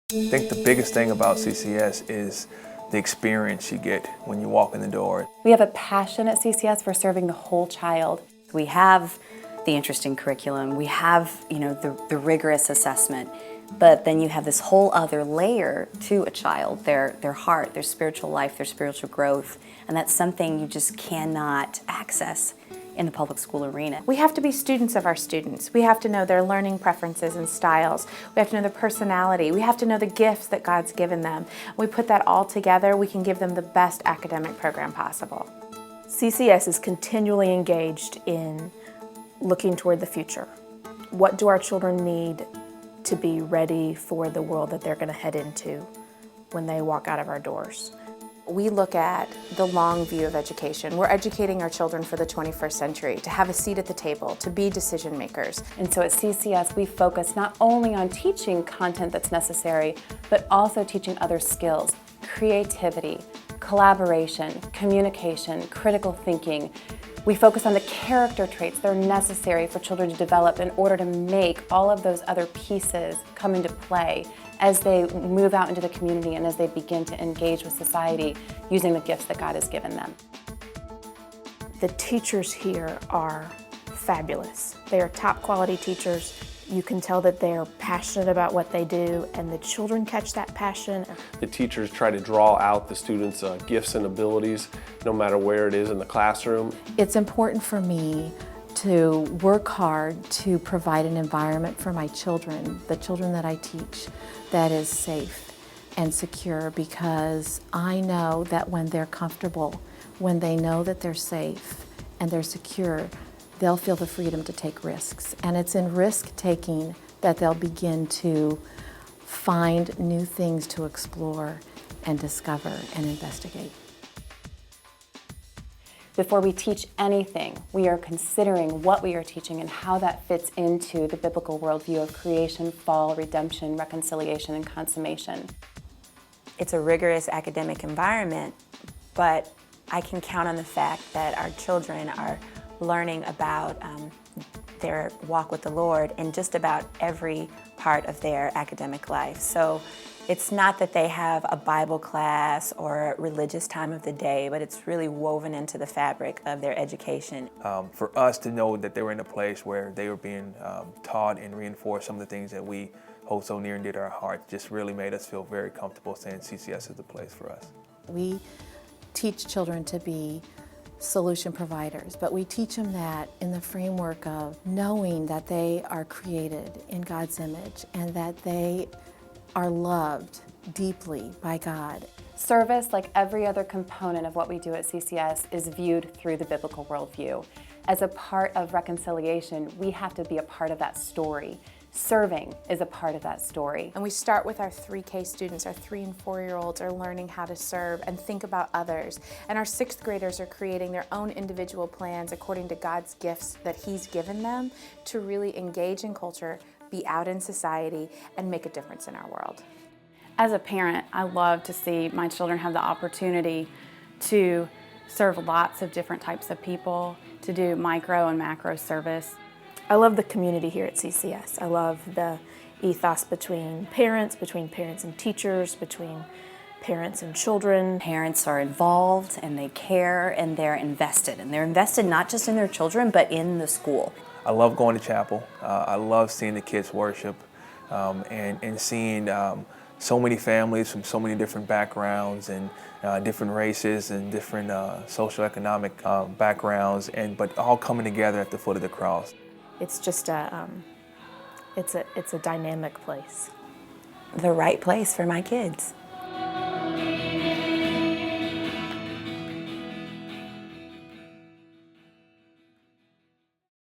I think the biggest thing about CCS is the experience you get when you walk in the door. We have a passion at CCS for serving the whole child. We have the interesting curriculum, we have, the rigorous assessment, but then you have this whole other layer to a child, their heart, their spiritual life, their spiritual growth, and that's something you just cannot access in the public school arena. We have to be students of our students. We have to know their learning preferences and styles. We have to know their personality. We have to know the gifts that God's given them. We put that all together, we can give them the best academic program possible. CCS is continually engaged in looking toward the future. What do our children need to be ready for the world that they're going to head into when they walk out of our doors? We look at the long view of education. We're educating our children for the 21st century, to have a seat at the table, to be decision makers. And so at CCS, we focus not only on teaching content that's necessary, but also teaching other skills: creativity, collaboration, communication, critical thinking. We focus on the character traits that are necessary for children to develop in order to make all of those other pieces come into play as they move out into the community and as they begin to engage with society using the gifts that God has given them. The teachers here are fabulous. They are top quality teachers. You can tell that they are passionate about what they do, and the children catch that passion. The teachers try to draw out the students' gifts and abilities, no matter where it is in the classroom. It's important for me to work hard to provide an environment for my children, the children that I teach, that is safe and secure, because I know that when they're comfortable, when they know that they're safe and they're secure, they'll feel the freedom to take risks. And it's in risk-taking that they'll begin to find new things to explore and discover and investigate. Before we teach anything, we are considering what we are teaching and how that fits into the biblical worldview of creation, fall, redemption, reconciliation, and consummation. It's a rigorous academic environment, but I can count on the fact that our children are learning about their walk with the Lord in just about every part of their academic life. So it's not that they have a Bible class or a religious time of the day, but it's really woven into the fabric of their education. For us to know that they were in a place where they were being taught and reinforced some of the things that we hold so near and dear to our hearts just really made us feel very comfortable saying CCS is the place for us. We teach children to be solution providers, but we teach them that in the framework of knowing that they are created in God's image and that they are loved deeply by God. Service, like every other component of what we do at CCS, is viewed through the biblical worldview. As a part of reconciliation, we have to be a part of that story. Serving is a part of that story. And we start with our 3K students. Our 3 and 4-year-olds are learning how to serve and think about others. And our 6th graders are creating their own individual plans according to God's gifts that He's given them to really engage in culture, be out in society, and make a difference in our world. As a parent, I love to see my children have the opportunity to serve lots of different types of people, to do micro and macro service. I love the community here at CCS. I love the ethos between parents and teachers, between parents and children. Parents are involved and they care and they're invested. And they're invested not just in their children, but in the school. I love going to chapel. I love seeing the kids worship and seeing so many families from so many different backgrounds and different races and different socioeconomic backgrounds, but all coming together at the foot of the cross. It's just it's a dynamic place. The right place for my kids.